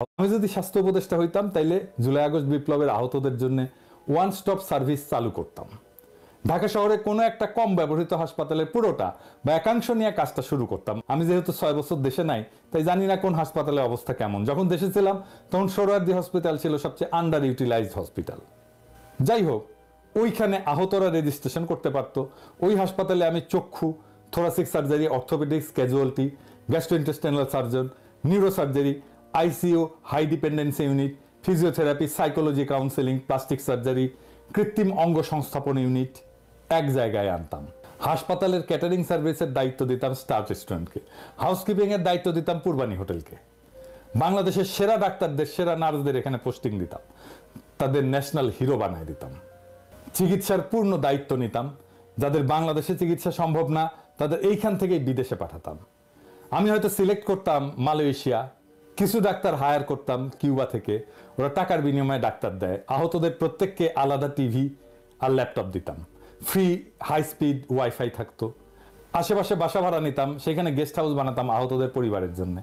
আমি যদি স্বাস্থ্য উপদেষ্টা হইতাম তাইলে জুলাই আগস্ট বিপ্লবের আহতদের জন্য ওয়ান স্টপ সার্ভিস চালু করতাম। ঢাকা শহরে কোনো একটা কম ব্যবহৃত হাসপাতালের পুরোটা বা একাংশ নিয়ে কাজটা শুরু করতাম। আমি যেহেতু 6 বছর দেশে নাই, তাই জানি না কোন হাসপাতালের অবস্থা কেমন। যখন দেশে ছিলাম তখন সোহরাওয়ার্দী হসপিটাল ছিল সবচেয়ে আন্ডার ইউটিলাইজড হসপিটাল। যাই হোক, ওইখানে আহতরা রেজিস্ট্রেশন করতে পারতো। ওই হাসপাতালে আমি চক্ষু, thoracic surgery, orthopaedics, casualty, gastrointestinal surgeon, neuro surgery, ICU, high dependency unit, physiotherapy, psychology counselling, plastic surgery, কৃত্রিম অঙ্গ সংস্থাপন ইউনিট এক জায়গায় আনতাম। হাসপাতালের ক্যাটারিং সার্ভিসের দায়িত্ব দিতাম স্টার রেস্টুরেন্টকে, হাউসকিপিং এর দায়িত্ব দিতাম পূর্বানী হোটেলকে। বাংলাদেশের সেরা ডাক্তারদের, সেরা নার্সদের এখানে পোস্টিং দিতাম, তাদের ন্যাশনাল হিরো বানায় দিতাম। চিকিৎসার পূর্ণ দায়িত্ব নিতাম। যাদের বাংলাদেশে চিকিৎসা সম্ভব না তাদের এইখান থেকেই বিদেশে পাঠাতাম। আমি হয়তো সিলেক্ট করতাম মালয়েশিয়া, কিছু ডাক্তার হায়ার করতাম কিউবা থেকে, ওরা টাকার বিনিময়ে ডাক্তার দেয়। আহতদের প্রত্যেককে আলাদা টিভি আর ল্যাপটপ দিতাম, ফ্রি হাই স্পিড ওয়াইফাই থাকতো। আশেপাশে বাসা ভাড়া নিতাম, সেখানে গেস্ট হাউস বানাতাম আহতদের পরিবারের জন্য।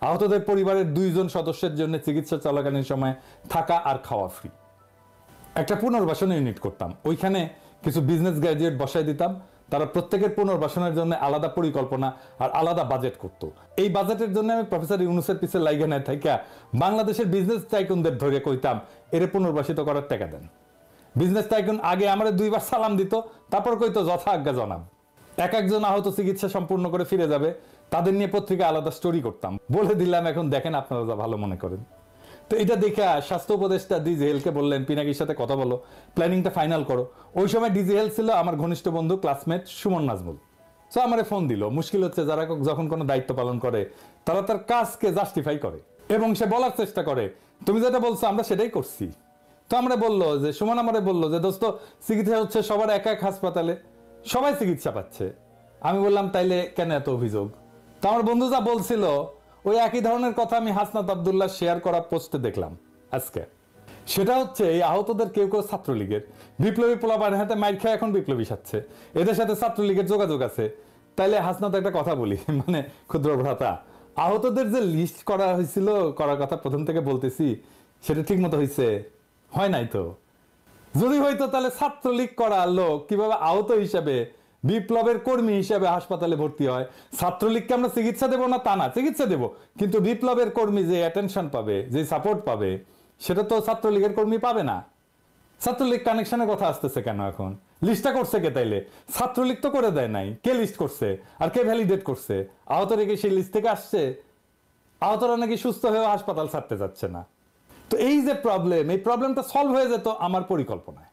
আহতদের পরিবারের 2 জন সদস্যের জন্য চিকিৎসা চলাকালীন সময় থাকা আর খাওয়া ফ্রি। একটা পুনর্বাসন ইউনিট করতাম, ওইখানে কিছু বিজনেস গ্র্যাজুয়েট বসায় দিতাম। তারা প্রত্যেকের পুনর্বাসনের জন্য আলাদা পরিকল্পনা আর আলাদা বাজেট করত। এই বাজেটের জন্য আমি প্রফেসর ইউনুসের পিছে লাইগা নাই থাইকা বাংলাদেশের বিজনেস টাইকুনদের ধরে কইতাম এরে পুনর্বাসিত করার টাকা দেন। বিজনেস টাইকুন আগে আমার 2 বার সালাম দিত, তারপর কইতো যথা আজ্ঞা জনাব। একজন আহত চিকিৎসা সম্পূর্ণ করে ফিরে যাবে, তাদের নিয়ে পত্রিকা আলাদা স্টোরি করতাম। বলে দিলাম, এখন দেখেন আপনারা যা ভালো মনে করেন। তো এটা দেখে স্বাস্থ্য উপদেষ্টা ডিজি হেলকে বললেন, পিনাকির সাথে কথা বলো, প্ল্যানিংটা ফাইনাল করো। ওই সময় ডিজি হেল ছিল আমার ঘনিষ্ঠ বন্ধু, ক্লাসমেট সুমন নাজমুল। সো আমারে ফোন দিল। মুশকিল হচ্ছে, যারা যখন কোনো দায়িত্ব পালন করে তারা তার কাজকে জাস্টিফাই করে এবং সে বলার চেষ্টা করে তুমি যেটা বলছো আমরা সেটাই করছি। তো আমরা বললো যে, সুমন আমারে বললো যে দোস্ত, চিকিৎসা হচ্ছে সবার এক এক হাসপাতালে, সবাই চিকিৎসা পাচ্ছে। আমি বললাম তাইলে কেন এত অভিযোগ? তো আমার বন্ধু যা বলছিল ওই একই ধরনের কথা আমি হাসনাত আব্দুল্লাহ শেয়ার করা পোস্টে দেখলাম আজকে। সেটা হচ্ছে, এই আহতদের কেউ কেউ ছাত্রলীগের বিপ্লবী পোলাপানের হাতে মাইর খেয়ে এখন বিপ্লবী সাচ্ছে, এদের সাথে ছাত্রলীগের যোগাযোগ আছে। তাইলে হাসনাত একটা কথা বলি, মানে ক্ষুদ্র ভ্রাতা, আহতদের যে লিস্ট করা হয়েছিল, করার কথা প্রথম থেকে বলতেছি, সেটা ঠিক মতো হয়েছে? হয় নাই তো। যদি হয়তো তাহলে ছাত্রলীগ করা লোক কিভাবে আহত হিসেবে, বিপ্লবের কর্মী হিসেবে হাসপাতালে ভর্তি হয়? ছাত্রলীগকে আমরা চিকিৎসা দেবো না তা না, চিকিৎসা দেবো, কিন্তু বিপ্লবের কর্মী যে অ্যাটেনশন পাবে, যে সাপোর্ট পাবে, সেটা তো ছাত্রলীগের কর্মী পাবে না। ছাত্রলীগ কানেকশনের কথা আসতেছে কেন এখন? লিস্টটা করছে কে তাইলে? ছাত্রলীগ তো করে দেয় নাই। কে লিস্ট করছে আর কে ভ্যালিডেট করছে? আহতরা কি সেই লিস্ট থেকে আসছে? আহতরা নাকি সুস্থ হয়েও হাসপাতাল ছাড়তে যাচ্ছে না। তো এই যে প্রবলেম, এই প্রবলেমটা সলভ হয়ে যেত আমার পরিকল্পনায়।